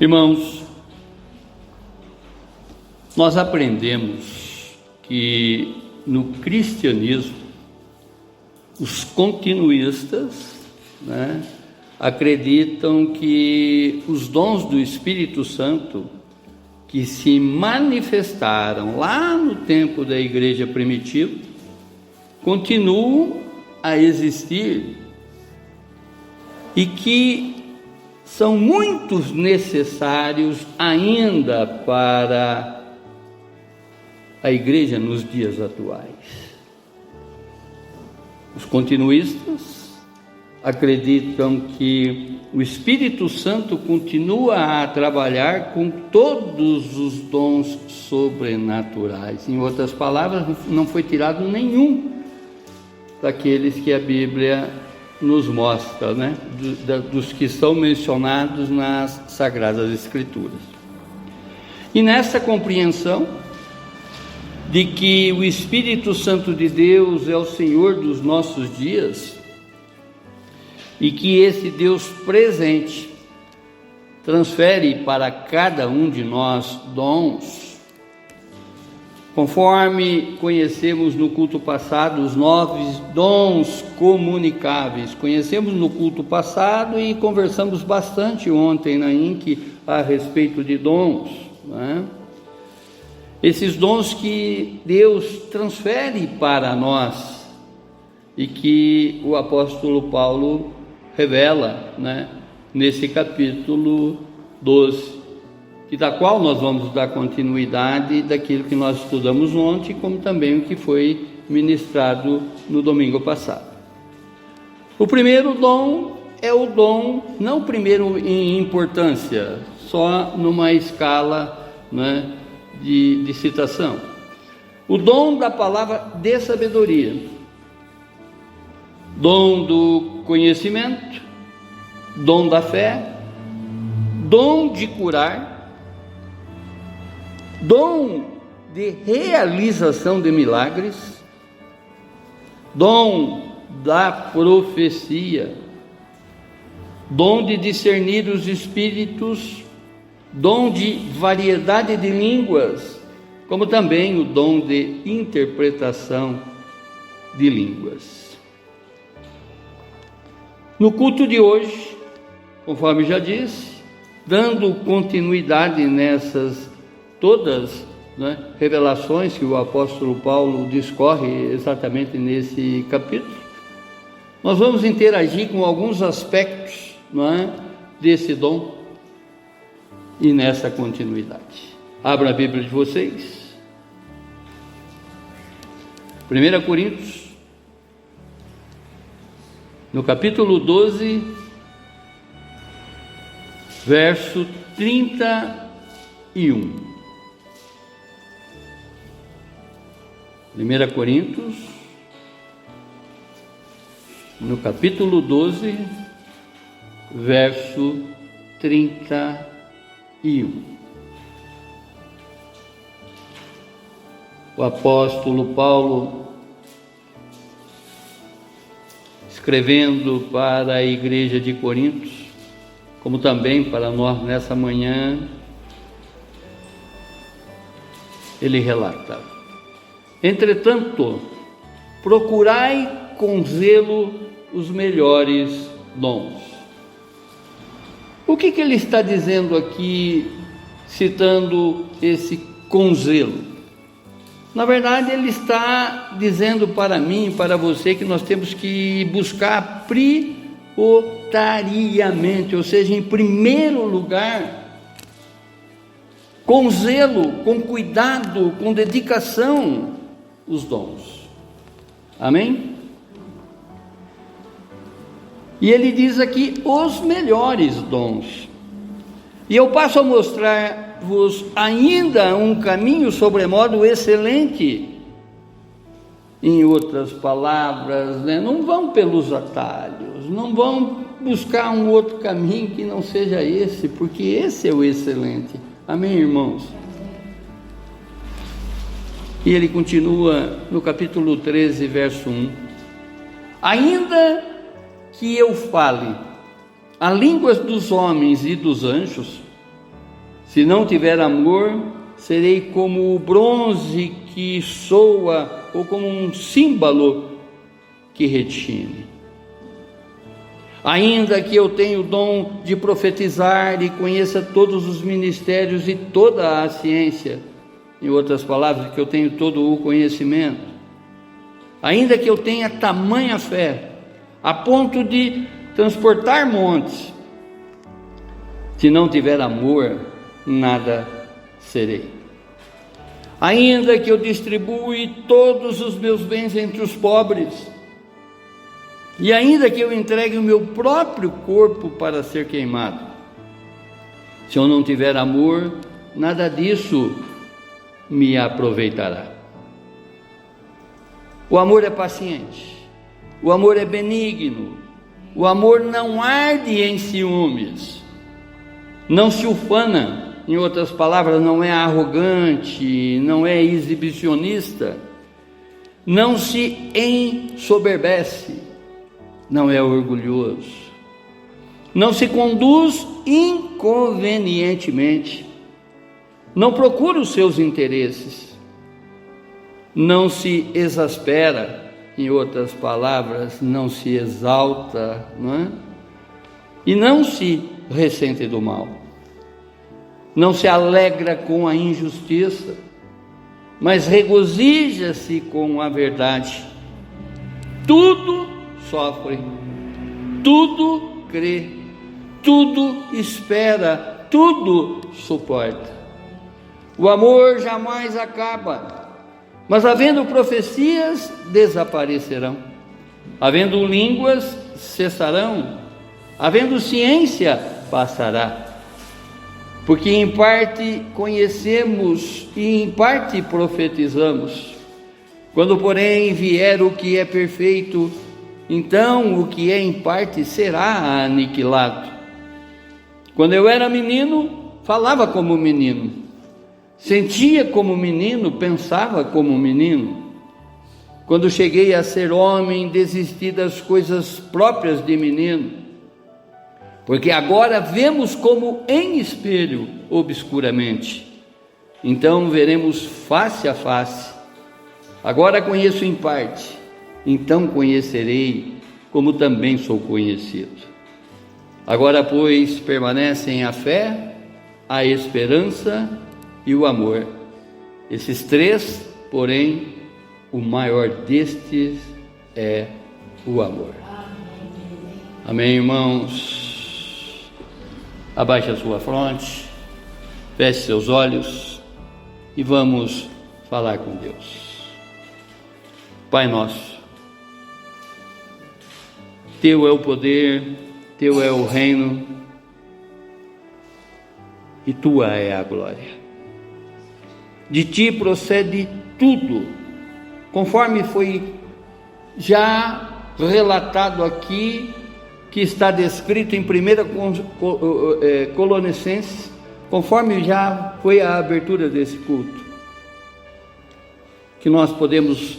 Irmãos, nós aprendemos que no cristianismo os continuistas, acreditam que os dons do Espírito Santo que se manifestaram lá no tempo da igreja primitiva continuam a existir e que são muito necessários ainda para a igreja nos dias atuais. Os continuistas acreditam que o Espírito Santo continua a trabalhar com todos os dons sobrenaturais. Em outras palavras, não foi tirado nenhum daqueles que a Bíblia nos mostra, dos que são mencionados nas Sagradas Escrituras. E nessa compreensão de que o Espírito Santo de Deus é o Senhor dos nossos dias e que esse Deus presente transfere para cada um de nós dons, conforme conhecemos no culto passado os 9 dons comunicáveis. Conhecemos no culto passado e conversamos bastante ontem na INC a respeito de dons, Esses dons que Deus transfere para nós e que o apóstolo Paulo revela, nesse capítulo 12, e da qual nós vamos dar continuidade daquilo que nós estudamos ontem, como também o que foi ministrado no domingo passado. O primeiro dom é o dom, não o primeiro em importância, só numa escala de citação, o dom da palavra de sabedoria, dom do conhecimento, dom da fé, dom de curar, dom de realização de milagres, dom da profecia, dom de discernir os espíritos, dom de variedade de línguas, como também o dom de interpretação de línguas. No culto de hoje, conforme já disse, dando continuidade nessas todas revelações que o apóstolo Paulo discorre exatamente nesse capítulo, nós vamos interagir com alguns aspectos desse dom e nessa continuidade. Abra a Bíblia de vocês, 1 Coríntios, no capítulo 12, verso 31. 1 Coríntios, no capítulo 12, verso 31. O apóstolo Paulo, escrevendo para a igreja de Corinto, como também para nós nessa manhã, ele relata: entretanto, procurai com zelo os melhores dons. O que ele está dizendo aqui, citando esse com zelo? Na verdade, ele está dizendo para mim e para você que nós temos que buscar prioritariamente, ou seja, em primeiro lugar, com zelo, com cuidado, com dedicação, os dons. Amém? E ele diz aqui os melhores dons. E eu passo a mostrar-vos ainda um caminho sobremodo excelente. Em outras palavras, não vão pelos atalhos, não vão buscar um outro caminho que não seja esse, porque esse é o excelente. Amém, irmãos? E ele continua no capítulo 13, verso 1. Ainda que eu fale a línguas dos homens e dos anjos, Se não tiver amor, serei como o bronze que soa, ou como um símbolo que retine. Ainda que eu tenha o dom de profetizar e conheça todos os ministérios e toda a ciência, em outras palavras, que eu tenho todo o conhecimento, ainda que eu tenha tamanha fé, a ponto de transportar montes, se não tiver amor, nada serei. Ainda que eu distribua todos os meus bens entre os pobres, e ainda que eu entregue o meu próprio corpo para ser queimado, se eu não tiver amor, nada disso me aproveitará. O amor é paciente, o amor é benigno, o amor não arde em ciúmes, não se ufana, em outras palavras, não é arrogante, não é exibicionista, não se ensoberbece, não é orgulhoso, não se conduz inconvenientemente, não procura os seus interesses, não se exaspera, em outras palavras, não se exalta, não é? E não se ressente do mal, não se alegra com a injustiça, mas regozija-se com a verdade. Tudo sofre, tudo crê, tudo espera, tudo suporta. O amor jamais acaba, mas havendo profecias, desaparecerão, havendo línguas, cessarão, havendo ciência, passará. Porque em parte conhecemos e em parte profetizamos. Quando, porém, vier o que é perfeito, então o que é em parte será aniquilado. Quando eu era menino, falava como menino, sentia como menino, pensava como menino. Quando cheguei a ser homem, desisti das coisas próprias de menino, porque agora vemos como em espelho, obscuramente. Então veremos face a face. Agora conheço em parte, então conhecerei como também sou conhecido. Agora, pois, permanecem a fé, a esperança e o amor. Esses três, porém, o maior destes é o amor. Amém, irmãos? Abaixe a sua fronte, feche seus olhos e vamos falar com Deus. Pai nosso, Teu é o poder, Teu é o reino e Tua é a glória. De Ti procede tudo, conforme foi já relatado aqui, que está descrito em 1 Colossenses, conforme já foi a abertura desse culto, que nós podemos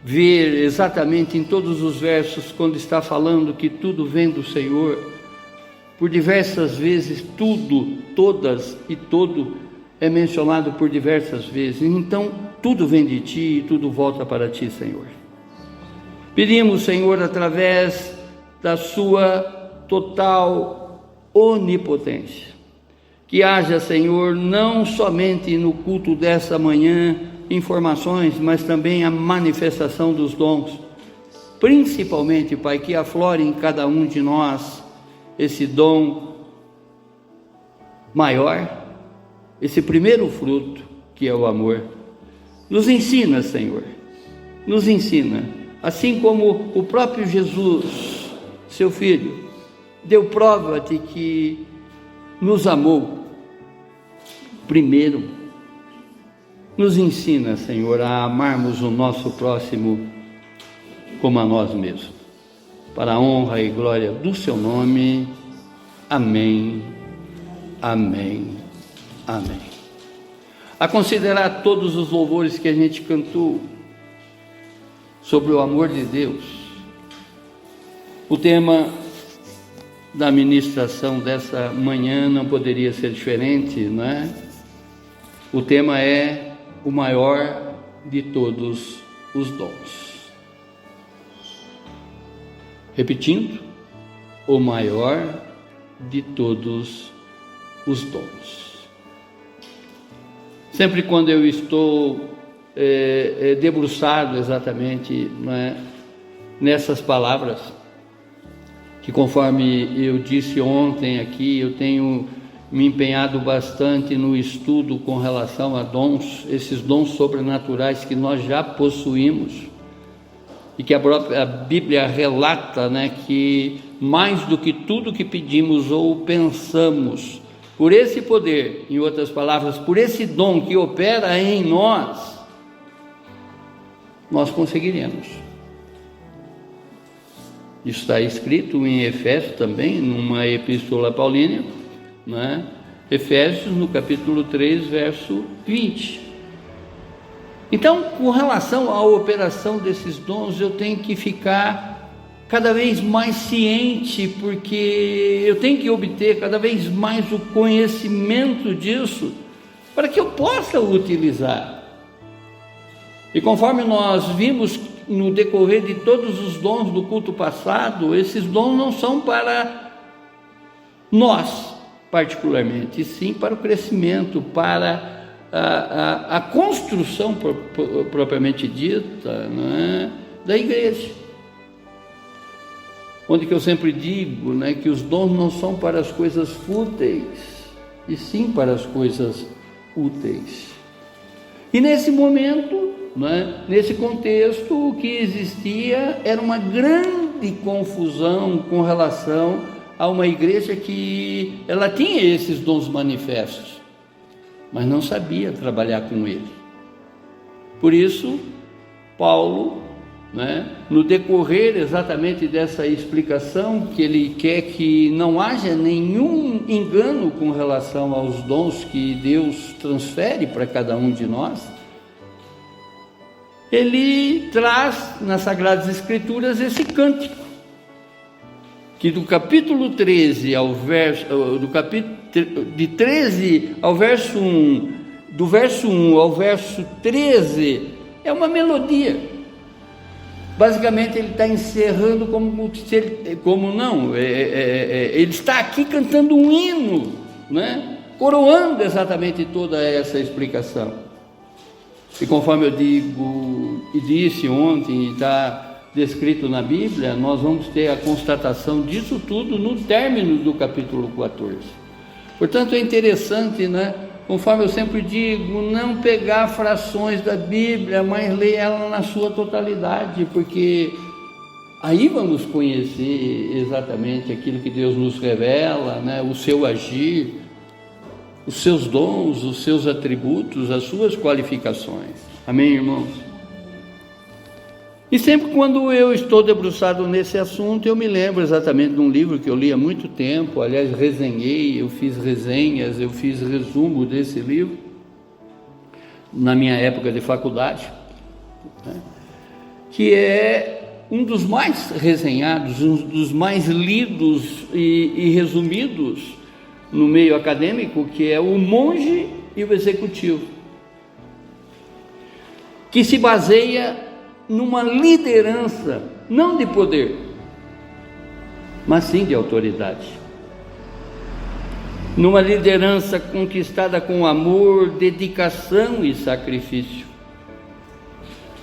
ver exatamente em todos os versos, quando está falando que tudo vem do Senhor, por diversas vezes, tudo, todas e todo é mencionado por diversas vezes. Então tudo vem de Ti e tudo volta para Ti, Senhor. Pedimos, Senhor, através da Sua total onipotência, que haja, Senhor, não somente no culto dessa manhã informações, mas também a manifestação dos dons, principalmente, Pai, que aflore em cada um de nós esse dom maior, esse primeiro fruto, que é o amor. Nos ensina, Senhor, nos ensina, assim como o próprio Jesus, Seu Filho, deu prova de que nos amou primeiro. Nos ensina, Senhor, a amarmos o nosso próximo como a nós mesmos, para a honra e glória do Seu nome. Amém, amém, amém. A considerar todos os louvores que a gente cantou sobre o amor de Deus, o tema da ministração dessa manhã não poderia ser diferente, não é? O tema é o maior de todos os dons. Repetindo, o maior de todos os dons. Sempre quando eu estou debruçado exatamente, não é, nessas palavras, que conforme eu disse ontem aqui, eu tenho me empenhado bastante no estudo com relação a dons, esses dons sobrenaturais que nós já possuímos, e que a própria Bíblia relata, né, que mais do que tudo que pedimos ou pensamos, por esse poder, em outras palavras, por esse dom que opera em nós conseguiremos. Isso está escrito em Efésios também, numa epístola paulina, né? Efésios, no capítulo 3, verso 20. Então, com relação à operação desses dons, eu tenho que ficar cada vez mais ciente, porque eu tenho que obter cada vez mais o conhecimento disso, para que eu possa utilizar. E conforme nós vimos no decorrer de todos os dons do culto passado, esses dons não são para nós particularmente, e sim para o crescimento, para a construção propriamente dita, né, da igreja. Onde que eu sempre digo, né, que os dons não são para as coisas fúteis, e sim para as coisas úteis. E nesse momento, né, nesse contexto, o que existia era uma grande confusão com relação a uma igreja que ela tinha esses dons manifestos, mas não sabia trabalhar com ele. Por isso, Paulo, né, no decorrer exatamente dessa explicação, que ele quer que não haja nenhum engano com relação aos dons que Deus transfere para cada um de nós, ele traz nas Sagradas Escrituras esse cântico, que do capítulo 13 ao verso, de 13 ao verso 1, do verso 1 ao verso 13, é uma melodia. Basicamente ele está encerrando ele está aqui cantando um hino, né? Coroando exatamente toda essa explicação. E conforme eu digo e disse ontem, está descrito na Bíblia, nós vamos ter a constatação disso tudo no término do capítulo 14. Portanto, é interessante, né? Conforme eu sempre digo, não pegar frações da Bíblia, mas ler ela na sua totalidade, porque aí vamos conhecer exatamente aquilo que Deus nos revela, né? O seu agir, os seus dons, os seus atributos, as suas qualificações. Amém, irmãos? E sempre quando eu estou debruçado nesse assunto, eu me lembro exatamente de um livro que eu li há muito tempo, aliás, resenhei, eu fiz resenhas, eu fiz resumo desse livro, na minha época de faculdade, né? Que é um dos mais resenhados, um dos mais lidos e resumidos no meio acadêmico, que é O Monge e o Executivo, que se baseia numa liderança, não de poder, mas sim de autoridade. Numa liderança conquistada com amor, dedicação e sacrifício.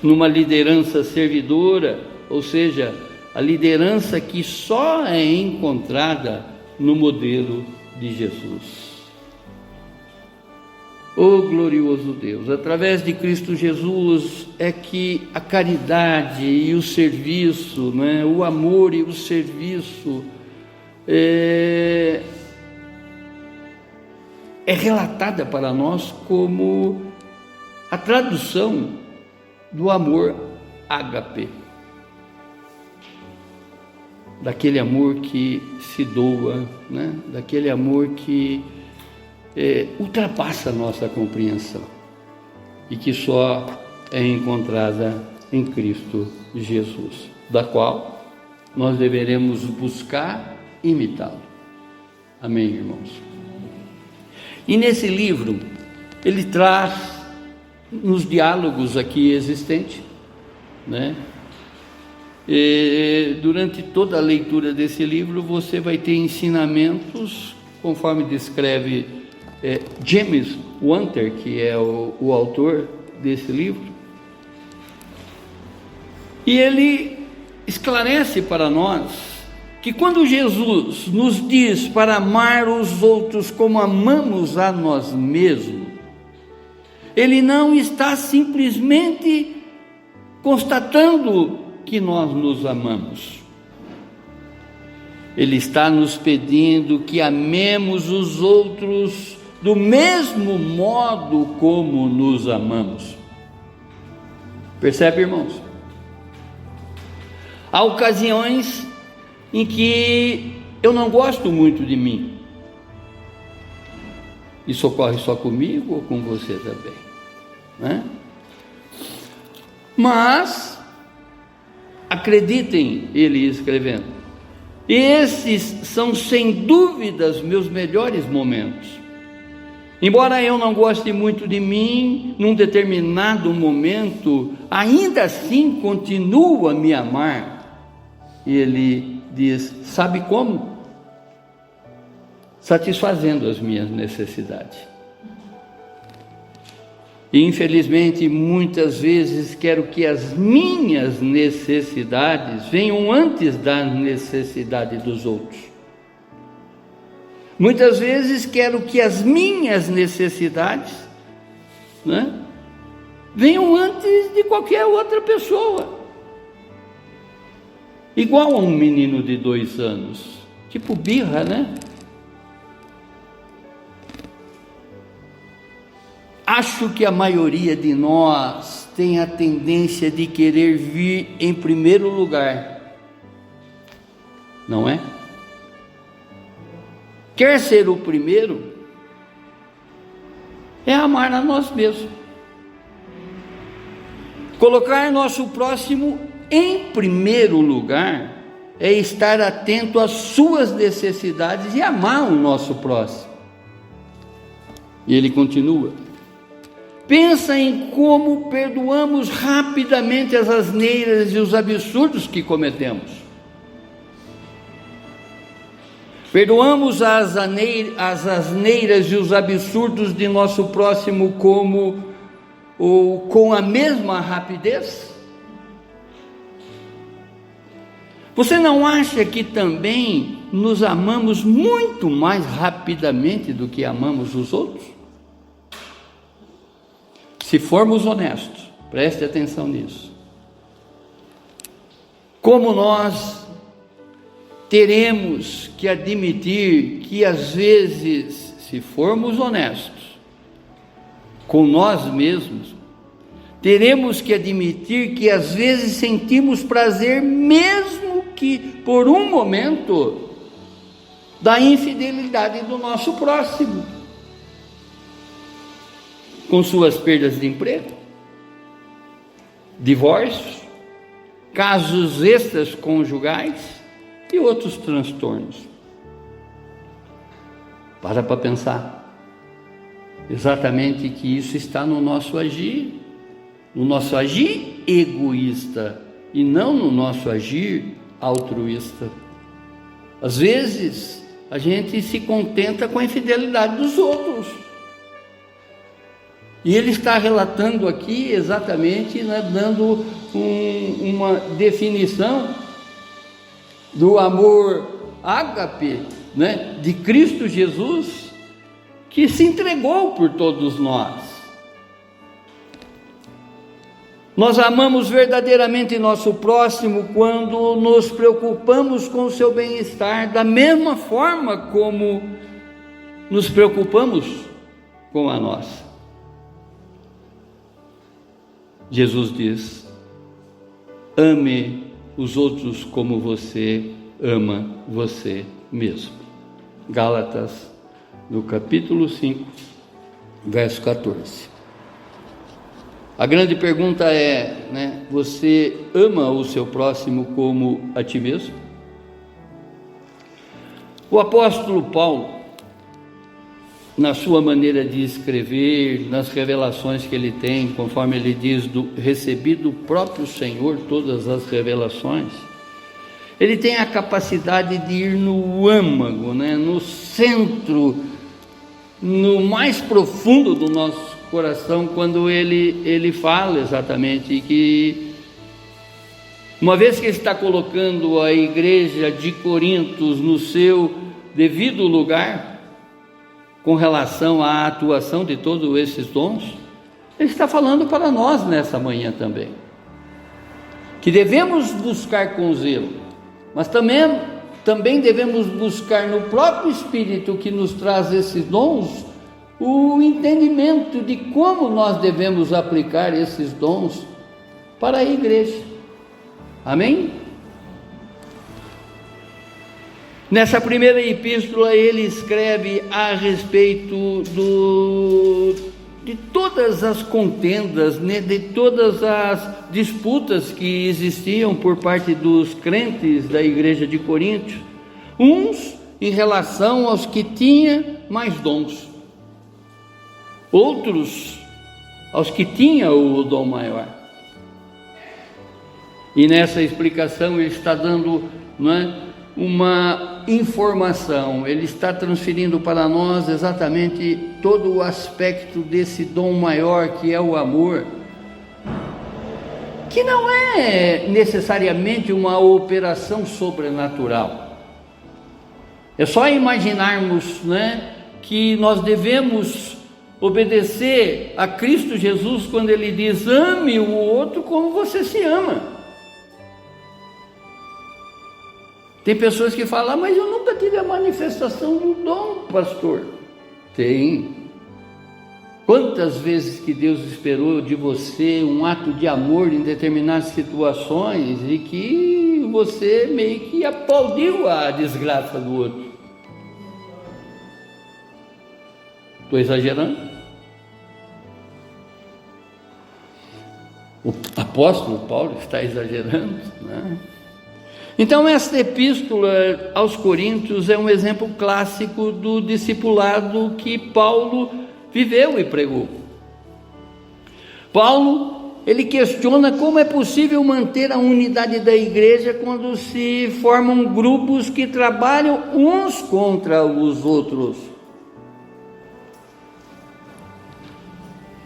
Numa liderança servidora, ou seja, a liderança que só é encontrada no modelo de Jesus. Oh glorioso Deus, através de Cristo Jesus é que a caridade e o serviço, né, o amor e o serviço é relatada para nós como a tradução do amor ágape, daquele amor que se doa, né, daquele amor que ultrapassa a nossa compreensão e que só é encontrada em Cristo Jesus, da qual nós deveremos buscar imitá-lo. Amém, irmãos? E nesse livro, ele traz, nos diálogos aqui existentes, né? E durante toda a leitura desse livro, você vai ter ensinamentos, conforme descreve James Wanter, que é o autor desse livro. E ele esclarece para nós que quando Jesus nos diz para amar os outros como amamos a nós mesmos, ele não está simplesmente constatando que nós nos amamos. Ele está nos pedindo que amemos os outros do mesmo modo como nos amamos. Percebe, irmãos? Há ocasiões em que eu não gosto muito de mim. Isso ocorre só comigo ou com você também, né? Mas, acreditem, ele escrevendo, esses são sem dúvidas meus melhores momentos. Embora eu não goste muito de mim, num determinado momento, ainda assim continuo a me amar. Ele diz, sabe como? Satisfazendo as minhas necessidades. E infelizmente, muitas vezes quero que as minhas necessidades venham antes da necessidade dos outros. Muitas vezes quero que as minhas necessidades, né, venham antes de qualquer outra pessoa. Igual a um menino de 2 anos, tipo birra, né? Acho que a maioria de nós tem a tendência de querer vir em primeiro lugar, não é? Quer ser o primeiro é amar a nós mesmos, colocar nosso próximo em primeiro lugar é estar atento às suas necessidades e amar o nosso próximo. E ele continua: pensa em como perdoamos rapidamente as asneiras e os absurdos que cometemos. Perdoamos as asneiras e os absurdos de nosso próximo com a mesma rapidez? Você não acha que também nos amamos muito mais rapidamente do que amamos os outros? Se formos honestos, preste atenção nisso. Como nós teremos que admitir que às vezes, se formos honestos com nós mesmos, teremos que admitir que às vezes sentimos prazer, mesmo que por um momento, da infidelidade do nosso próximo, com suas perdas de emprego, divórcios, casos extras conjugais e outros transtornos. Para pensar, exatamente que isso está no nosso agir egoísta e não no nosso agir altruísta. Às vezes a gente se contenta com a infidelidade dos outros. E ele está relatando aqui exatamente, né, dando uma definição do amor ágape, né, de Cristo Jesus, que se entregou por todos nós. Nós amamos verdadeiramente nosso próximo quando nos preocupamos com o seu bem-estar, da mesma forma como nos preocupamos com a nossa. Jesus diz: ame os outros como você ama você mesmo. Gálatas, no capítulo 5, verso 14. A grande pergunta é, né, você ama o seu próximo como a ti mesmo? O apóstolo Paulo, na sua maneira de escrever, nas revelações que ele tem, conforme ele diz, recebi do próprio Senhor todas as revelações, ele tem a capacidade de ir no âmago, no centro, no mais profundo do nosso coração, quando ele fala exatamente que, uma vez que ele está colocando a igreja de Corinto no seu devido lugar, com relação à atuação de todos esses dons, ele está falando para nós nessa manhã também, que devemos buscar com zelo, mas também devemos buscar no próprio Espírito que nos traz esses dons, o entendimento de como nós devemos aplicar esses dons para a igreja. Amém? Nessa primeira epístola ele escreve a respeito de todas as contendas, de todas as disputas que existiam por parte dos crentes da igreja de Corinto, uns em relação aos que tinham mais dons, outros aos que tinham o dom maior. E nessa explicação ele está dando uma informação, ele está transferindo para nós exatamente todo o aspecto desse dom maior que é o amor, que não é necessariamente uma operação sobrenatural. É só imaginarmos, que nós devemos obedecer a Cristo Jesus quando ele diz: ame o outro como você se ama. Tem pessoas que falam: mas eu nunca tive a manifestação do dom, pastor. Tem. Quantas vezes que Deus esperou de você um ato de amor em determinadas situações e que você meio que aplaudiu a desgraça do outro? Estou exagerando? O apóstolo Paulo está exagerando, Então, esta epístola aos Coríntios é um exemplo clássico do discipulado que Paulo viveu e pregou. Paulo, ele questiona como é possível manter a unidade da igreja quando se formam grupos que trabalham uns contra os outros.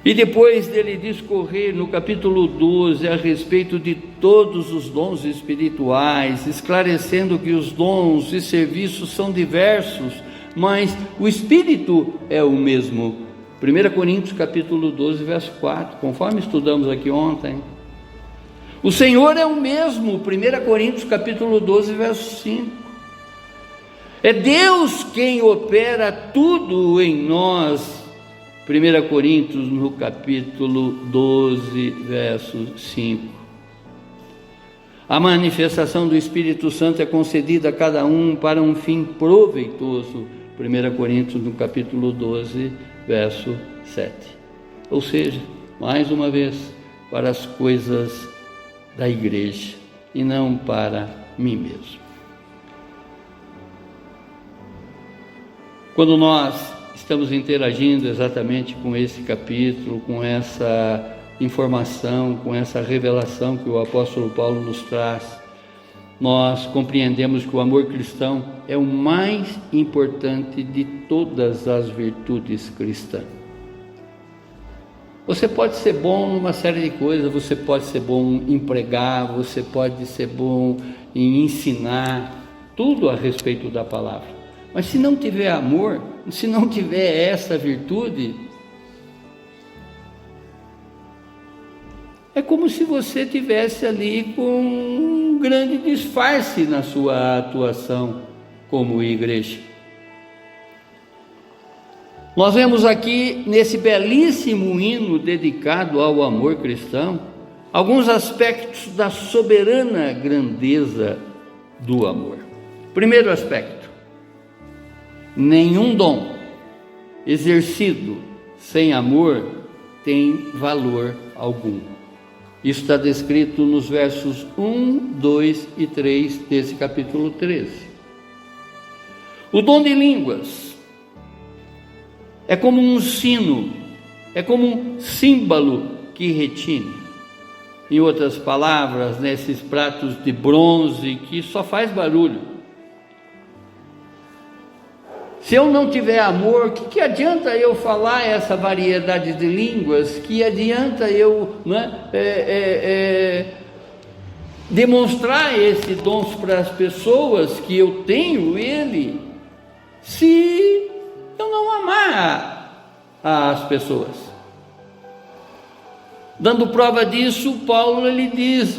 E depois dele discorrer no capítulo 12 a respeito de todos os dons espirituais, esclarecendo que os dons e serviços são diversos, mas o Espírito é o mesmo. 1 Coríntios capítulo 12, verso 4, conforme estudamos aqui ontem. O Senhor é o mesmo, 1 Coríntios capítulo 12, verso 5. É Deus quem opera tudo em nós, 1 Coríntios, no capítulo 12, verso 5. A manifestação do Espírito Santo é concedida a cada um para um fim proveitoso, 1 Coríntios, no capítulo 12, verso 7. Ou seja, mais uma vez, para as coisas da igreja e não para mim mesmo. Quando nós estamos interagindo exatamente com esse capítulo, com essa informação, com essa revelação que o apóstolo Paulo nos traz, nós compreendemos que o amor cristão é o mais importante de todas as virtudes cristãs. Você pode ser bom numa série de coisas, você pode ser bom em pregar, você pode ser bom em ensinar, tudo a respeito da palavra. Mas se não tiver amor, se não tiver essa virtude, é como se você tivesse ali com um grande disfarce na sua atuação como igreja. Nós vemos aqui, nesse belíssimo hino dedicado ao amor cristão, alguns aspectos da soberana grandeza do amor. Primeiro aspecto: nenhum dom exercido sem amor tem valor algum. Isso está descrito nos versos 1, 2 e 3 desse capítulo 13. O dom de línguas é como um sino, é como um símbolo que retine. Em outras palavras, nesses pratos de bronze que só faz barulho. Se eu não tiver amor, que adianta eu falar essa variedade de línguas? Que adianta eu demonstrar esses dons para as pessoas que eu tenho ele, se eu não amar as pessoas? Dando prova disso, Paulo ele diz,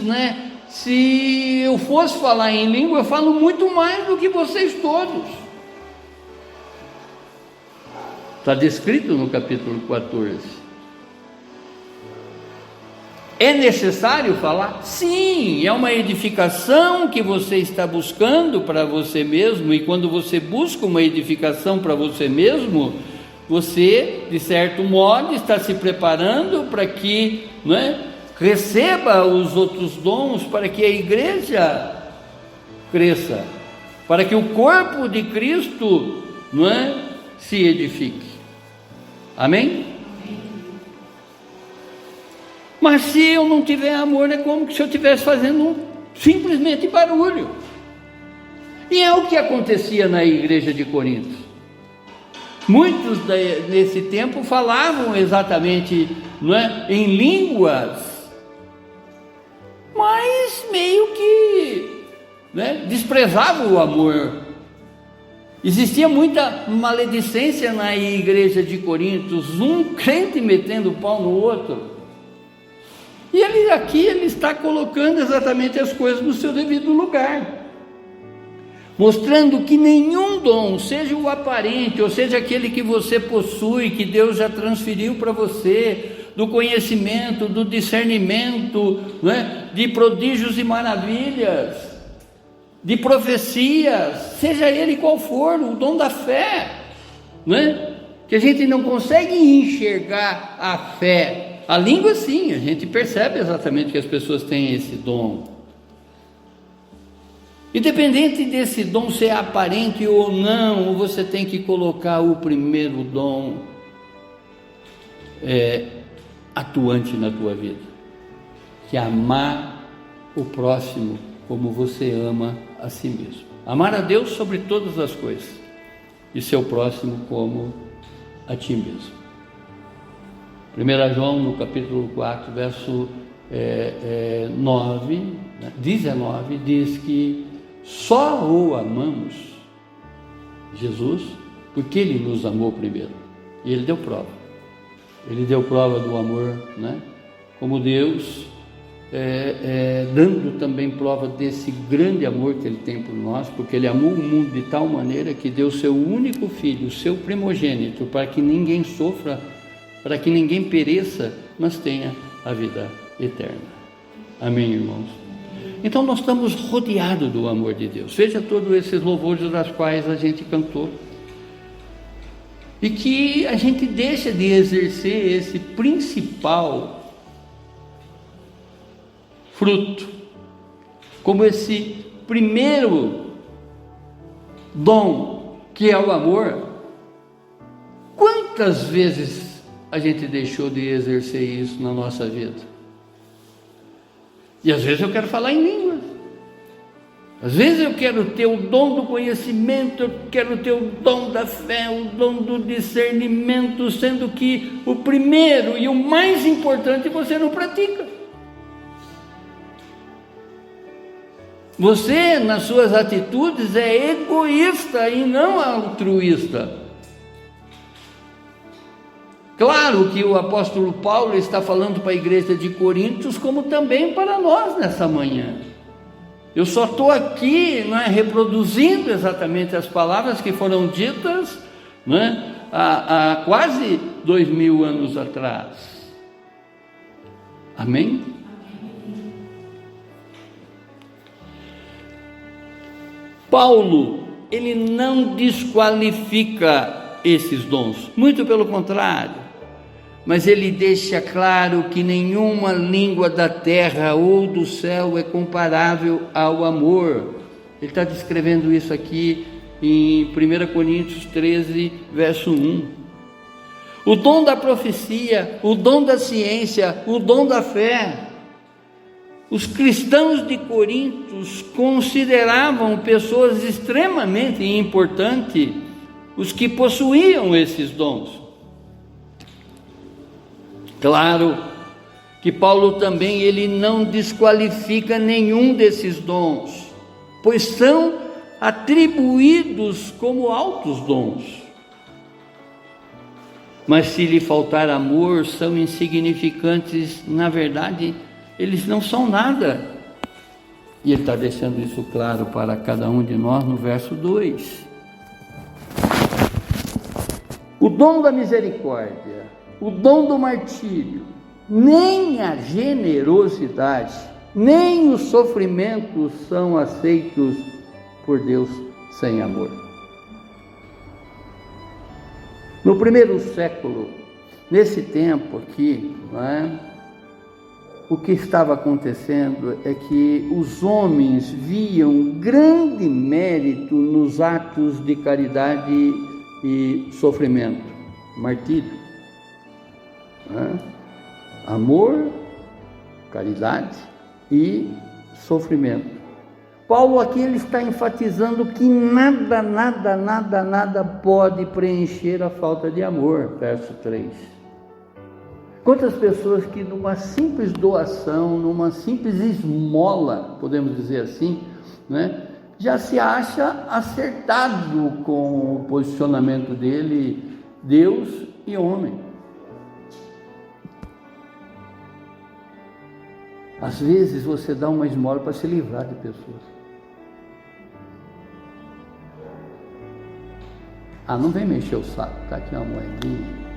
se eu fosse falar em língua, eu falo muito mais do que vocês todos. Está descrito no capítulo 14. É necessário falar? Sim, é uma edificação que você está buscando para você mesmo, e quando você busca uma edificação para você mesmo, você, de certo modo, está se preparando para que receba os outros dons, para que a igreja cresça, para que o corpo de Cristo se edifique. Amém? Mas se eu não tiver amor, é como se eu estivesse fazendo simplesmente barulho. E é o que acontecia na igreja de Corinto. Muitos nesse tempo falavam exatamente em línguas, mas meio que desprezavam o amor. Existia muita maledicência na igreja de Corinto, um crente metendo o pau no outro. E ele está colocando exatamente as coisas no seu devido lugar, mostrando que nenhum dom, seja o aparente, ou seja aquele que você possui, que Deus já transferiu para você, do conhecimento, do discernimento, de prodígios e maravilhas, de profecias, seja ele qual for, o dom da fé, que a gente não consegue enxergar a fé. A língua sim, a gente percebe exatamente que as pessoas têm esse dom. Independente desse dom ser aparente ou não, você tem que colocar o primeiro dom atuante na tua vida, que é amar o próximo como você ama a si mesmo. Amar a Deus sobre todas as coisas e seu próximo como a ti mesmo. 1 João, no capítulo 4, verso 19, diz que só o amamos, Jesus, porque Ele nos amou primeiro. E Ele deu prova. Ele deu prova do amor, como Deus, dando também prova desse grande amor que Ele tem por nós, porque Ele amou o mundo de tal maneira que deu seu único Filho, seu primogênito, para que ninguém sofra, para que ninguém pereça, mas tenha a vida eterna. Amém, irmãos? Então nós estamos rodeados do amor de Deus. Veja todos esses louvores das quais a gente cantou. E que a gente deixa de exercer esse principal fruto, como esse primeiro dom, que é o amor. Quantas vezes a gente deixou de exercer isso na nossa vida? E às vezes eu quero falar em línguas, às vezes eu quero ter o dom do conhecimento, eu quero ter o dom da fé, o dom do discernimento, sendo que o primeiro e o mais importante você não pratica. Você, nas suas atitudes, é egoísta e não altruísta. Claro que o apóstolo Paulo está falando para a igreja de Coríntios, como também para nós nessa manhã. Eu só estou aqui reproduzindo exatamente as palavras que foram ditas há quase 2000 anos atrás. Amém? Paulo, ele não desqualifica esses dons, muito pelo contrário. Mas ele deixa claro que nenhuma língua da terra ou do céu é comparável ao amor. Ele está descrevendo isso aqui em 1 Coríntios 13, verso 1. O dom da profecia, o dom da ciência, o dom da fé. Os cristãos de Corinto consideravam pessoas extremamente importantes os que possuíam esses dons. Claro que Paulo também ele não desqualifica nenhum desses dons, pois são atribuídos como altos dons. Mas se lhe faltar amor, são insignificantes, na verdade, eles não são nada. E ele está deixando isso claro para cada um de nós no verso 2. O dom da misericórdia, o dom do martírio, nem a generosidade, nem os sofrimentos são aceitos por Deus sem amor. No primeiro século, nesse tempo aqui, não é? O que estava acontecendo é que os homens viam grande mérito nos atos de caridade e sofrimento, martírio, né? Amor, caridade e sofrimento. Paulo aqui ele está enfatizando que nada pode preencher a falta de amor, verso 3. Quantas pessoas que numa simples doação, numa simples esmola, podemos dizer assim, né, já se acha acertado com o posicionamento dele, Deus e homem. Às vezes você dá uma esmola para se livrar de pessoas. Não vem me encher o saco, tá aqui uma moedinha.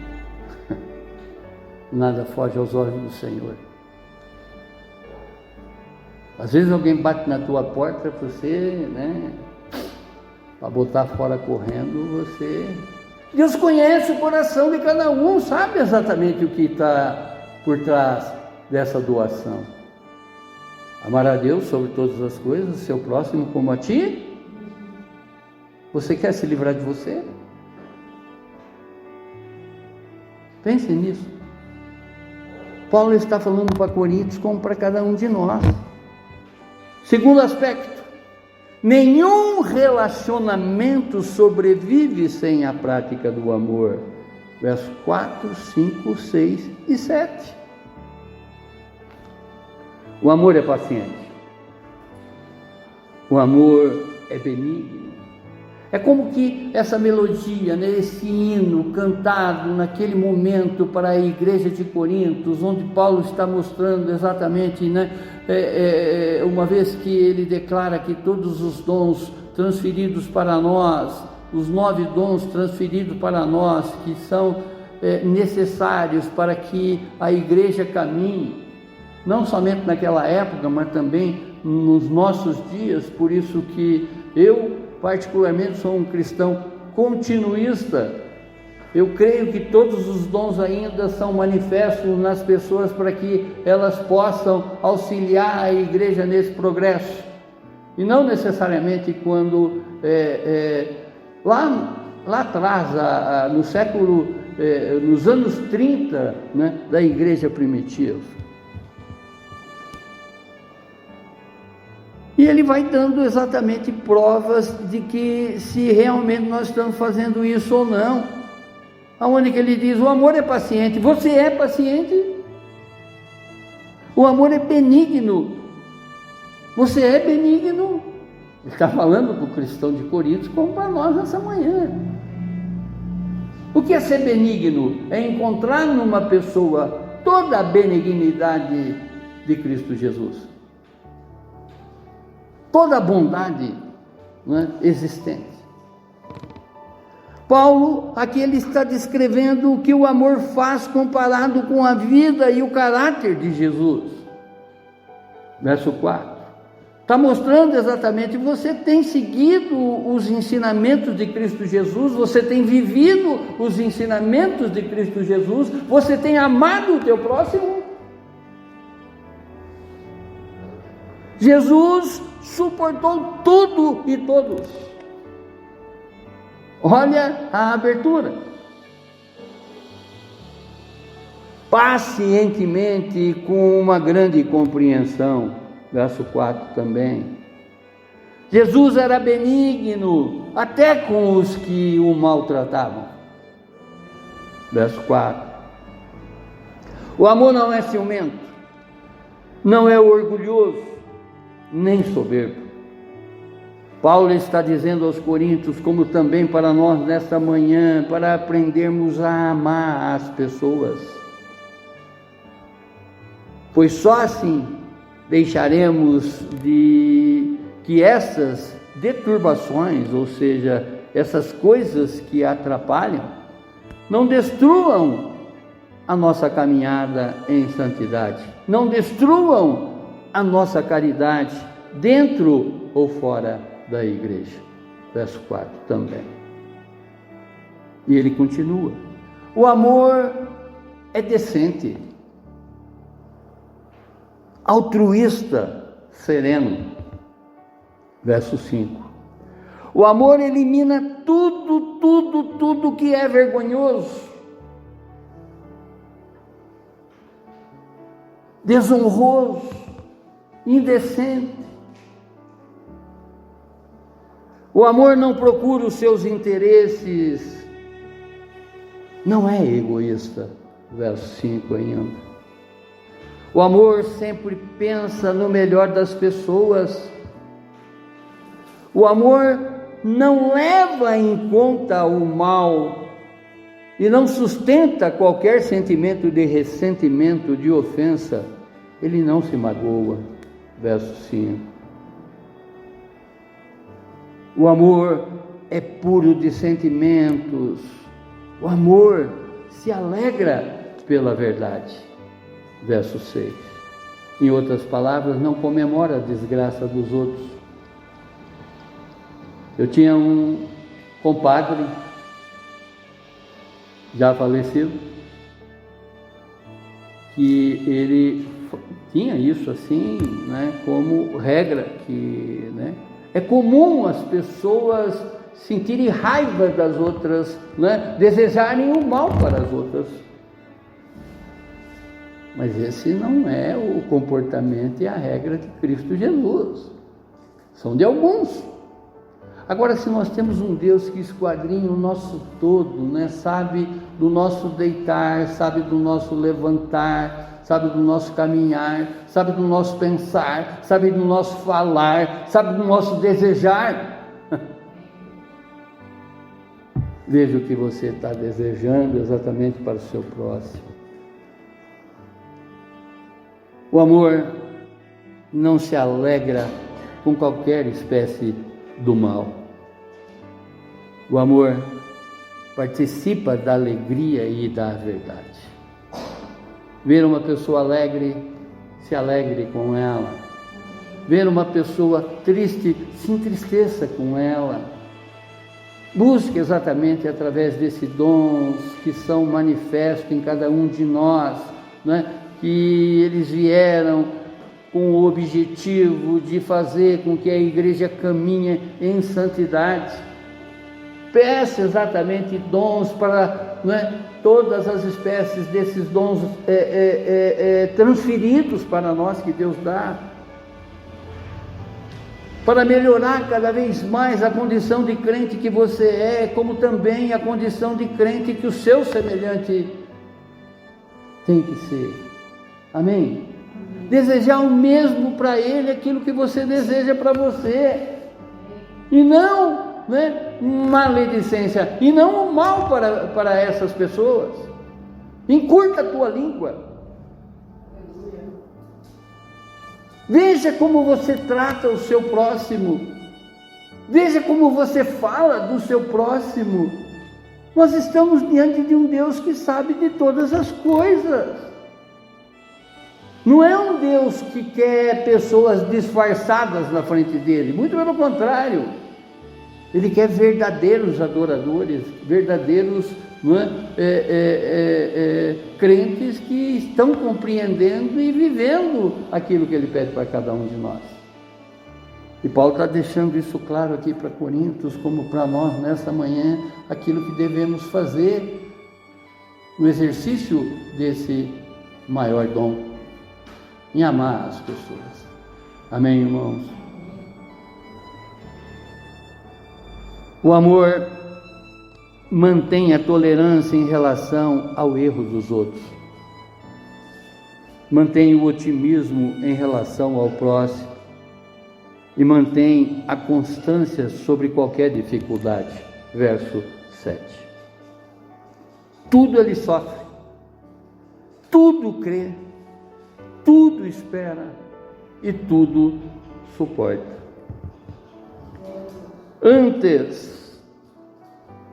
Nada foge aos olhos do Senhor. Às vezes alguém bate na tua porta para você, né, para botar fora correndo, você... Deus conhece o coração de cada um, sabe exatamente o que está por trás dessa doação. Amar a Deus sobre todas as coisas, seu próximo como a ti. Você quer se livrar de você? Pense nisso. Paulo está falando para Coríntios como para cada um de nós. Segundo aspecto, nenhum relacionamento sobrevive sem a prática do amor. Versos 4, 5, 6 e 7. O amor é paciente. O amor é benigno. É como que essa melodia, né, esse hino cantado naquele momento para a igreja de Corinto, onde Paulo está mostrando exatamente, né, uma vez que ele declara que todos os dons transferidos para nós, os 9 dons transferidos para nós, que são necessários para que a igreja caminhe, não somente naquela época, mas também nos nossos dias. Por isso que eu particularmente sou um cristão continuista. Eu creio que todos os dons ainda são manifestos nas pessoas para que elas possam auxiliar a igreja nesse progresso, e não necessariamente quando lá atrás, no século, nos anos 30, né, da igreja primitiva. E ele vai dando exatamente provas de que se realmente nós estamos fazendo isso ou não. Aonde que ele diz, o amor é paciente. Você é paciente? O amor é benigno. Você é benigno? Ele está falando para o cristão de Corinto como para nós nessa manhã. O que é ser benigno? É encontrar numa pessoa toda a benignidade de Cristo Jesus. Toda a bondade, né, existente. Paulo, aqui ele está descrevendo o que o amor faz comparado com a vida e o caráter de Jesus. Verso 4. Está mostrando exatamente, você tem seguido os ensinamentos de Cristo Jesus, você tem vivido os ensinamentos de Cristo Jesus, você tem amado o teu próximo. Jesus suportou tudo e todos. Olha a abertura. Pacientemente com uma grande compreensão. Verso 4 também. Jesus era benigno até com os que o maltratavam. Verso 4. O amor não é ciumento, não é orgulhoso, nem soberbo. Paulo está dizendo aos Coríntios, como também para nós nesta manhã, para aprendermos a amar as pessoas. Pois só assim deixaremos que essas deturbações, ou seja, essas coisas que atrapalham, não destruam a nossa caminhada em santidade, não destruam a nossa caridade dentro ou fora da igreja. Verso 4 também. E ele continua: o amor é decente, altruísta, sereno. Verso 5. O amor elimina tudo que é vergonhoso, desonroso, indecente. O amor não procura os seus interesses, não é egoísta. Verso 5 ainda. O amor sempre pensa no melhor das pessoas. O amor não leva em conta o mal e não sustenta qualquer sentimento de ressentimento, de ofensa. Ele não se magoa. Verso 5. O amor é puro de sentimentos. O amor se alegra pela verdade. Verso 6. Em outras palavras, não comemora a desgraça dos outros. Eu tinha um compadre, já falecido, que ele tinha isso assim, né, como regra, que, né, é comum as pessoas sentirem raiva das outras, né, desejarem o mal para as outras. Mas esse não é o comportamento e a regra de Cristo Jesus. São de alguns. Agora, se nós temos um Deus que esquadrinha o nosso todo, né, sabe do nosso deitar, sabe do nosso levantar, sabe do nosso caminhar, sabe do nosso pensar, sabe do nosso falar, sabe do nosso desejar. Veja o que você está desejando exatamente para o seu próximo. O amor não se alegra com qualquer espécie do mal. O amor participa da alegria e da verdade. Ver uma pessoa alegre, se alegre com ela. Ver uma pessoa triste, se entristeça com ela. Busque exatamente através desses dons que são manifestos em cada um de nós, né? Que eles vieram com o objetivo de fazer com que a igreja caminhe em santidade. Peça exatamente dons para, né, todas as espécies desses dons transferidos para nós que Deus dá, para melhorar cada vez mais a condição de crente que você é, como também a condição de crente que o seu semelhante tem que ser. Amém? Desejar o mesmo para ele, aquilo que você deseja para você, e não, né, maledicência, e não o mal para essas pessoas. Encurta a tua língua. Veja como você trata o seu próximo, veja como você fala do seu próximo. Nós estamos diante de um Deus que sabe de todas as coisas. Não é um Deus que quer pessoas disfarçadas na frente dele, muito pelo contrário. Ele quer verdadeiros adoradores, verdadeiros, não é, crentes que estão compreendendo e vivendo aquilo que ele pede para cada um de nós. E Paulo está deixando isso claro aqui para Coríntios, como para nós nessa manhã, aquilo que devemos fazer no exercício desse maior dom, em amar as pessoas. Amém, irmãos? O amor mantém a tolerância em relação ao erro dos outros. Mantém o otimismo em relação ao próximo. E mantém a constância sobre qualquer dificuldade. Verso 7. Tudo ele sofre, tudo crê, tudo espera e tudo suporta. Antes,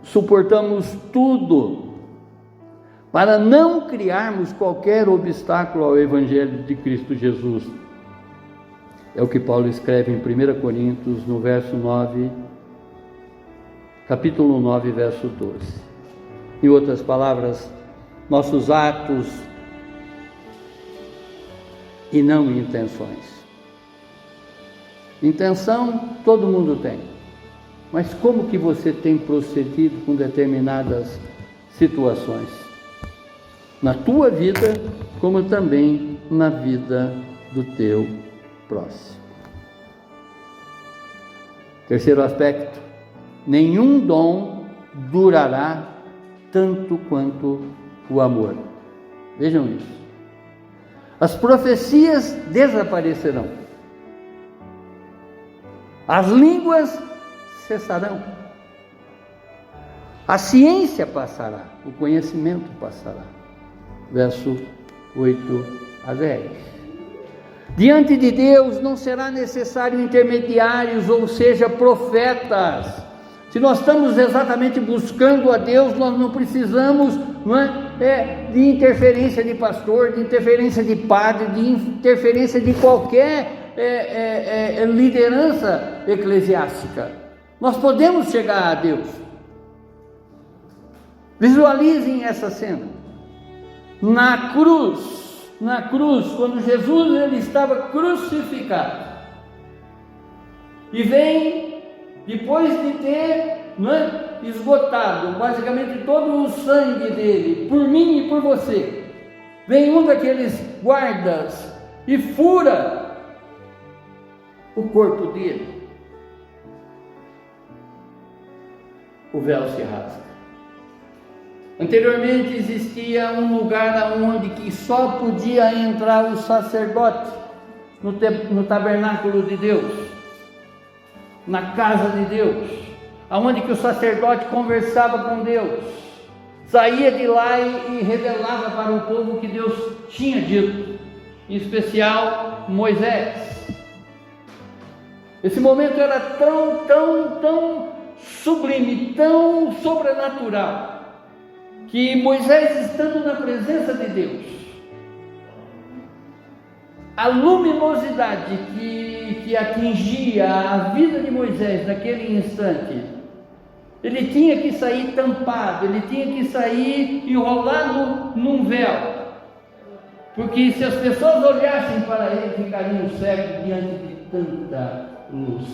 suportamos tudo para não criarmos qualquer obstáculo ao Evangelho de Cristo Jesus. É o que Paulo escreve em 1 Coríntios, no verso 9, capítulo 9, verso 12. Em outras palavras, nossos atos e não intenções. Intenção todo mundo tem, mas como que você tem procedido com determinadas situações? Na tua vida, como também na vida do teu próximo. Terceiro aspecto: nenhum dom durará tanto quanto o amor. Vejam isso. As profecias desaparecerão, as línguas cessarão, a ciência passará, o conhecimento passará. Verso 8 a 10. Diante de Deus não será necessário intermediários, ou seja, profetas. Se nós estamos exatamente buscando a Deus, nós não precisamos de interferência de pastor, de interferência de padre, de interferência de qualquer liderança eclesiástica. Nós podemos chegar a Deus. Visualizem essa cena. Na cruz, quando Jesus ele estava crucificado, e vem, depois de ter esgotado basicamente todo o sangue dele, por mim e por você, vem um daqueles guardas e fura o corpo dele, o véu se rasga. Anteriormente existia um lugar onde que só podia entrar o sacerdote, no tabernáculo de Deus, na casa de Deus, aonde que o sacerdote conversava com Deus, saía de lá e revelava para o povo o que Deus tinha dito, em especial Moisés. Esse momento era tão sublime, tão sobrenatural, que Moisés, estando na presença de Deus, a luminosidade que atingia a vida de Moisés naquele instante, ele tinha que sair tampado, ele tinha que sair enrolado num véu, porque se as pessoas olhassem para ele, ficariam cegos diante de tanta luz,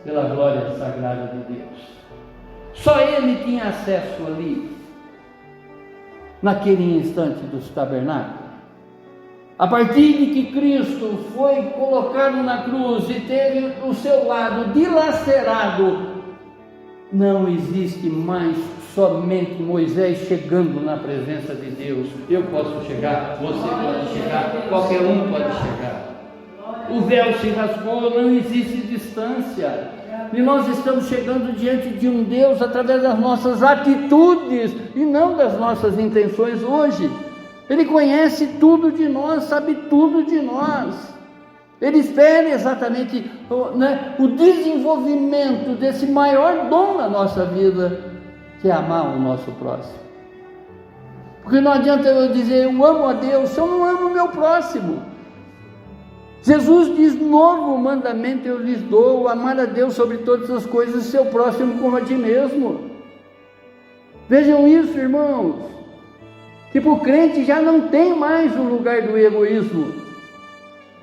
pela glória sagrada de Deus. Só ele tinha acesso ali, naquele instante dos tabernáculos. A partir de que Cristo foi colocado na cruz e teve o seu lado dilacerado, não existe mais somente Moisés chegando na presença de Deus. Eu posso chegar, você pode chegar, qualquer um pode chegar. O véu se rasgou, não existe distância. E nós estamos chegando diante de um Deus através das nossas atitudes e não das nossas intenções hoje. Ele conhece tudo de nós, sabe tudo de nós. Ele espera exatamente o desenvolvimento desse maior dom na nossa vida, que é amar o nosso próximo. Porque não adianta eu dizer, eu amo a Deus, se eu não amo o meu próximo. Jesus diz, novo mandamento eu lhes dou, amar a Deus sobre todas as coisas, e seu próximo como a ti mesmo. Vejam isso, irmãos, que para o crente já não tem mais o lugar do egoísmo,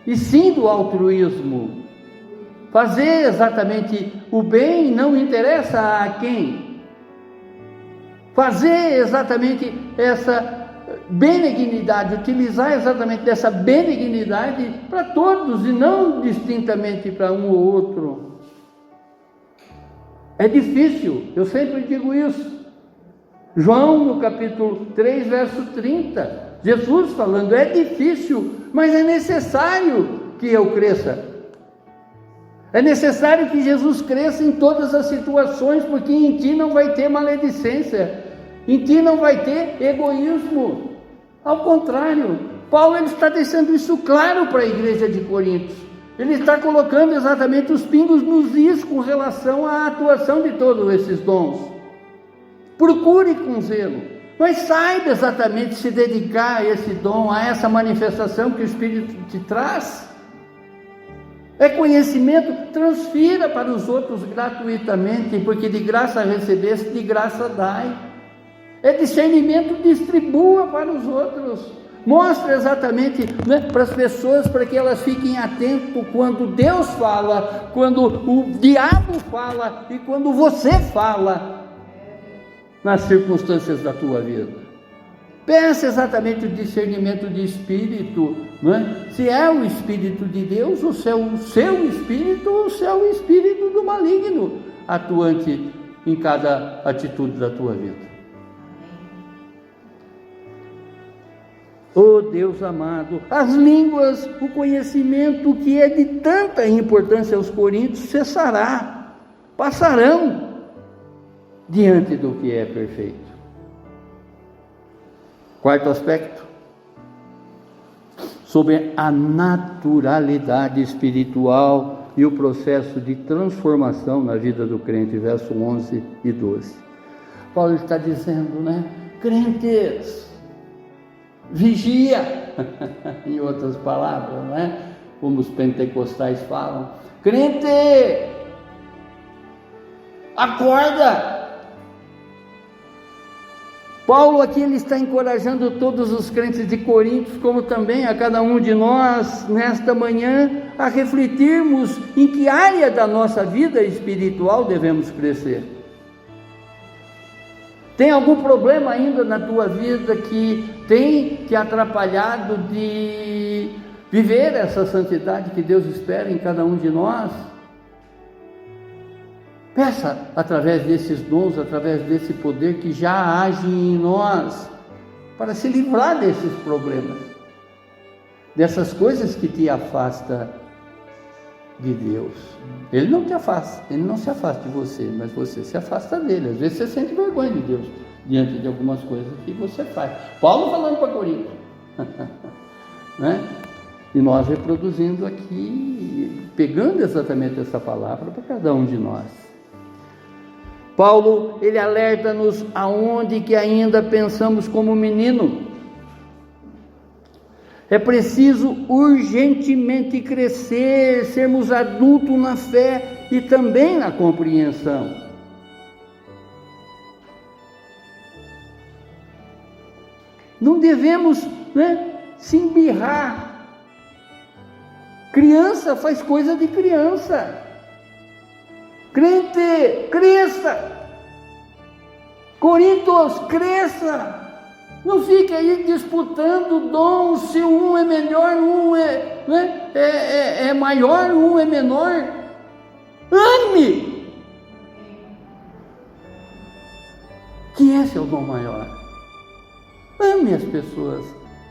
e sim do altruísmo. Fazer exatamente o bem não interessa a quem. Fazer exatamente essa benignidade, utilizar exatamente dessa benignidade para todos e não distintamente para um ou outro. É difícil, eu sempre digo isso. João, no capítulo 3, verso 30, Jesus falando, é difícil, mas é necessário que eu cresça. É necessário que Jesus cresça em todas as situações, porque em ti não vai ter maledicência, em ti não vai ter egoísmo. Ao contrário, Paulo ele está deixando isso claro para a igreja de Corinto. Ele está colocando exatamente os pingos nos is com relação à atuação de todos esses dons. Procure com zelo, mas saiba exatamente se dedicar a esse dom, a essa manifestação que o Espírito te traz. É conhecimento, transfira para os outros gratuitamente, porque de graça recebeste, de graça dai. É discernimento, distribua para os outros. Mostre exatamente, para as pessoas, para que elas fiquem atentas quando Deus fala, quando o diabo fala e quando você fala nas circunstâncias da tua vida. Peça exatamente o discernimento de espírito, se é o Espírito de Deus, ou se é o seu espírito, ou se é o espírito do maligno atuante em cada atitude da tua vida. Oh Deus amado, as línguas, o conhecimento que é de tanta importância aos coríntios cessará, passarão diante do que é perfeito. Quarto aspecto, sobre a naturalidade espiritual e o processo de transformação na vida do crente, verso 11 e 12. Paulo está dizendo, crentes, vigia, em outras palavras, como os pentecostais falam, crente, acorda. Paulo aqui ele está encorajando todos os crentes de Corinto, como também a cada um de nós, nesta manhã, a refletirmos em que área da nossa vida espiritual devemos crescer. Tem algum problema ainda na tua vida que tem te atrapalhado de viver essa santidade que Deus espera em cada um de nós? Peça através desses dons, através desse poder que já age em nós, para se livrar desses problemas, dessas coisas que te afastam de Deus. Ele não te afasta, ele não se afasta de você, mas você se afasta dele. Às vezes você sente vergonha de Deus diante de algumas coisas que você faz. Paulo falando para Corinto, E nós reproduzindo aqui, pegando exatamente essa palavra para cada um de nós. Paulo, ele alerta-nos aonde que ainda pensamos como menino. É preciso urgentemente crescer, sermos adultos na fé e também na compreensão. Não devemos, se embirrar. Criança faz coisa de criança. Crente, cresça. Coríntios, cresça. Não fique aí disputando dons, se um é melhor, um é maior, um é menor. Ame! Que esse é o dom maior. Ame as pessoas,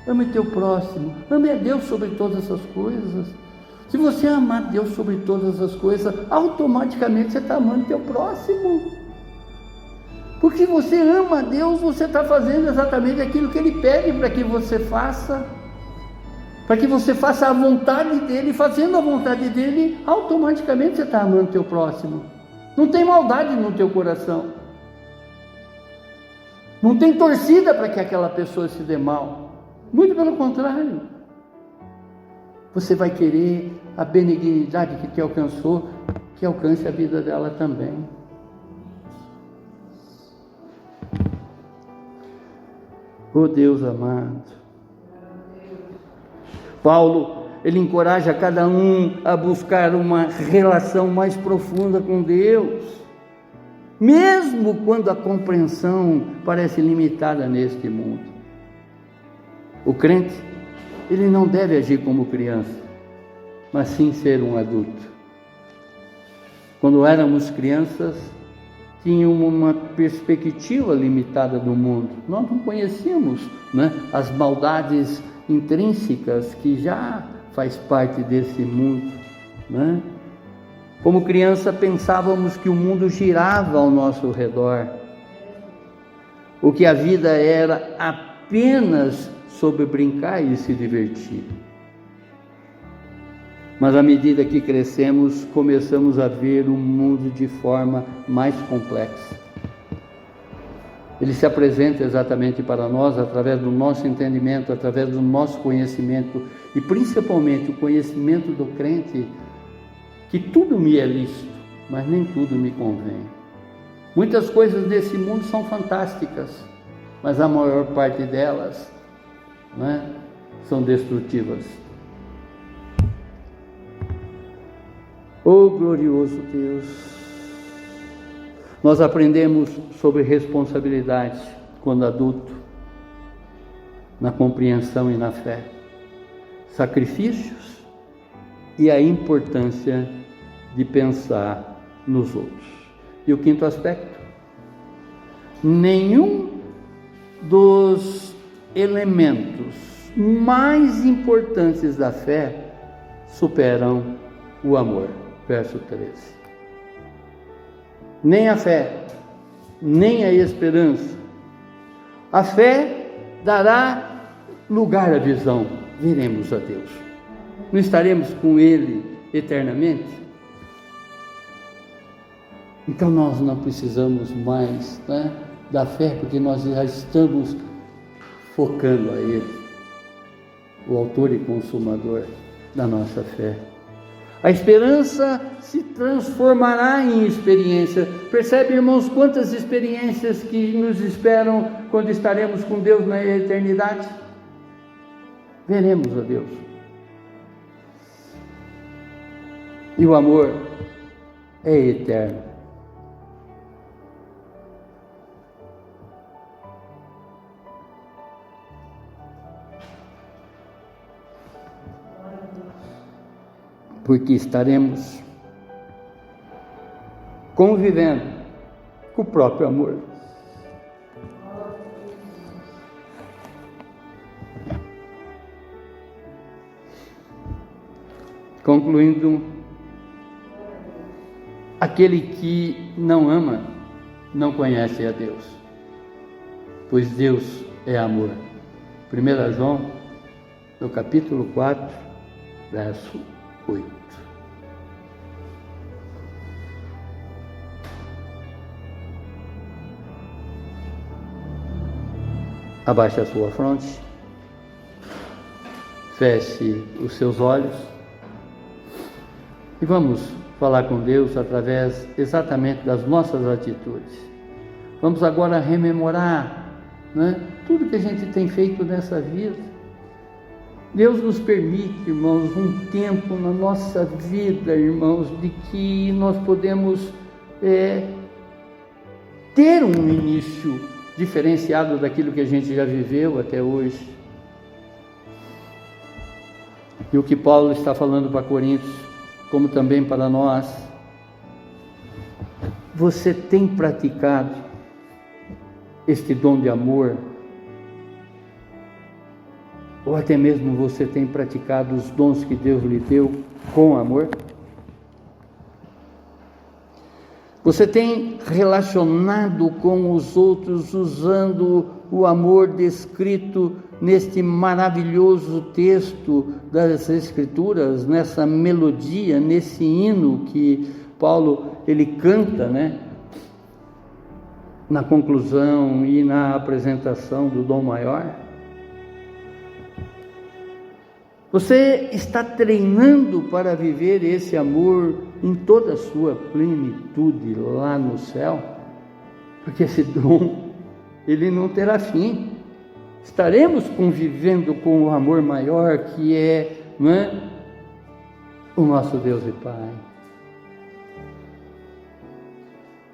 ame teu próximo, ame a Deus sobre todas essas coisas. Se você amar Deus sobre todas as coisas, automaticamente você está amando teu próximo. Porque se você ama a Deus, você está fazendo exatamente aquilo que Ele pede para que você faça. Para que você faça a vontade dEle, fazendo a vontade dEle, automaticamente você está amando teu próximo. Não tem maldade no teu coração. Não tem torcida para que aquela pessoa se dê mal. Muito pelo contrário. Você vai querer a benignidade que te alcançou, que alcance a vida dela também. Oh Deus amado. Paulo, ele encoraja cada um a buscar uma relação mais profunda com Deus, mesmo quando a compreensão parece limitada neste mundo. O crente, ele não deve agir como criança, mas sim ser um adulto. Quando éramos crianças, tínhamos uma perspectiva limitada do mundo. Nós não conhecíamos, né, as maldades intrínsecas que já faz parte desse mundo, né? Como criança pensávamos que o mundo girava ao nosso redor, o que a vida era apenas sobre brincar e se divertir. Mas à medida que crescemos, começamos a ver o mundo de forma mais complexa. Ele se apresenta exatamente para nós através do nosso entendimento, através do nosso conhecimento, e principalmente o conhecimento do crente, que tudo me é lícito, mas nem tudo me convém. Muitas coisas desse mundo são fantásticas, mas a maior parte delas, né, são destrutivas. Oh glorioso Deus, nós aprendemos sobre responsabilidade quando adulto, na compreensão e na fé, sacrifícios e a importância de pensar nos outros. E o quinto aspecto, nenhum dos elementos mais importantes da fé superam o amor. Verso 13. Nem a fé, nem a esperança. A fé dará lugar à visão. Veremos a Deus. Não estaremos com Ele eternamente? Então nós não precisamos mais, né, da fé, porque nós já estamos focando a Ele, o autor e consumador da nossa fé. A esperança se transformará em experiência. Percebe, irmãos, quantas experiências que nos esperam quando estaremos com Deus na eternidade? Veremos a Deus. E o amor é eterno. Porque estaremos convivendo com o próprio amor. Concluindo, aquele que não ama, não conhece a Deus, pois Deus é amor. 1 João, no capítulo 4, verso 8. Abaixe a sua fronte, feche os seus olhos e vamos falar com Deus através exatamente das nossas atitudes. Vamos agora rememorar, né, tudo que a gente tem feito nessa vida. Deus nos permite, irmãos, um tempo na nossa vida, irmãos, de que nós podemos ter um início diferenciado daquilo que a gente já viveu até hoje. E o que Paulo está falando para Coríntios, como também para nós, você tem praticado este dom de amor? Ou até mesmo você tem praticado os dons que Deus lhe deu com amor? Você tem relacionado com os outros usando o amor descrito neste maravilhoso texto das Escrituras, nessa melodia, nesse hino que Paulo ele canta, né? Na conclusão e na apresentação do dom maior? Você está treinando para viver esse amor em toda a sua plenitude lá no céu? Porque esse dom, ele não terá fim. Estaremos convivendo com o amor maior que é, não é, o nosso Deus e Pai,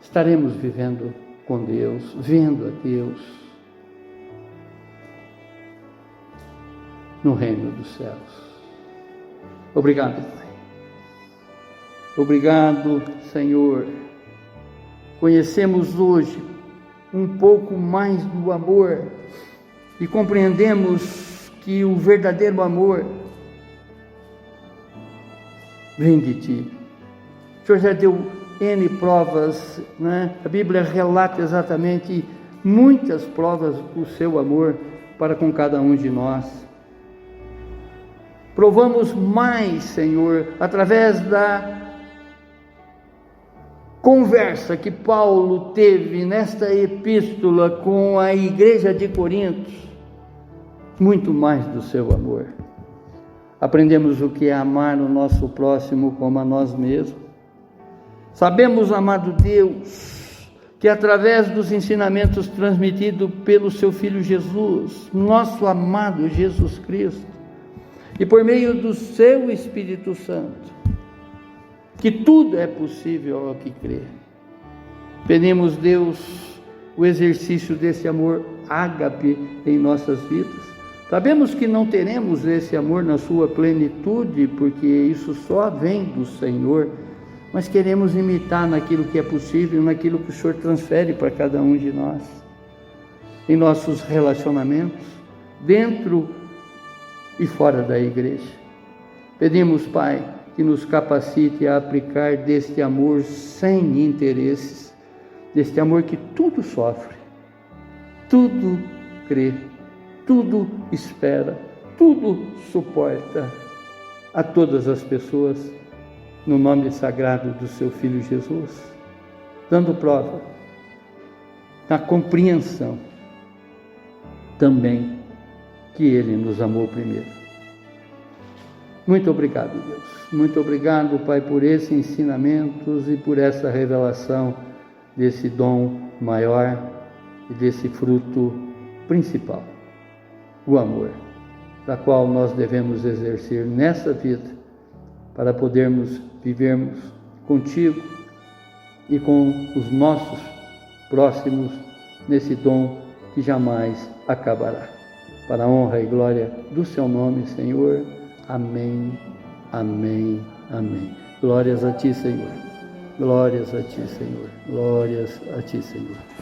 estaremos vivendo com Deus, vendo a Deus no reino dos céus. Obrigado, Pai. Obrigado, Senhor. Conhecemos hoje um pouco mais do amor e compreendemos que o verdadeiro amor vem de Ti. O Senhor já deu N provas, né? A Bíblia relata exatamente muitas provas do Seu amor para com cada um de nós. Provamos mais, Senhor, através da conversa que Paulo teve nesta epístola com a igreja de Corinto, muito mais do seu amor. Aprendemos o que é amar o nosso próximo como a nós mesmos. Sabemos, amado Deus, que através dos ensinamentos transmitidos pelo seu Filho Jesus, nosso amado Jesus Cristo, e por meio do seu Espírito Santo, que tudo é possível ao que crê. Pedimos, Deus, o exercício desse amor ágape em nossas vidas. Sabemos que não teremos esse amor na sua plenitude, porque isso só vem do Senhor, mas queremos imitar naquilo que é possível, naquilo que o Senhor transfere para cada um de nós, em nossos relacionamentos, dentro e fora da igreja. Pedimos, Pai, que nos capacite a aplicar deste amor sem interesses, deste amor que tudo sofre, tudo crê, tudo espera, tudo suporta, a todas as pessoas, no nome sagrado do seu Filho Jesus, dando prova da compreensão também que Ele nos amou primeiro. Muito obrigado, Deus. Muito obrigado, Pai, por esses ensinamentos e por essa revelação desse dom maior e desse fruto principal, o amor, da qual nós devemos exercer nessa vida para podermos vivermos contigo e com os nossos próximos nesse dom que jamais acabará. Para a honra e glória do seu nome, Senhor. Amém, amém, amém. Glórias a Ti, Senhor. Glórias a Ti, Senhor. Glórias a Ti, Senhor.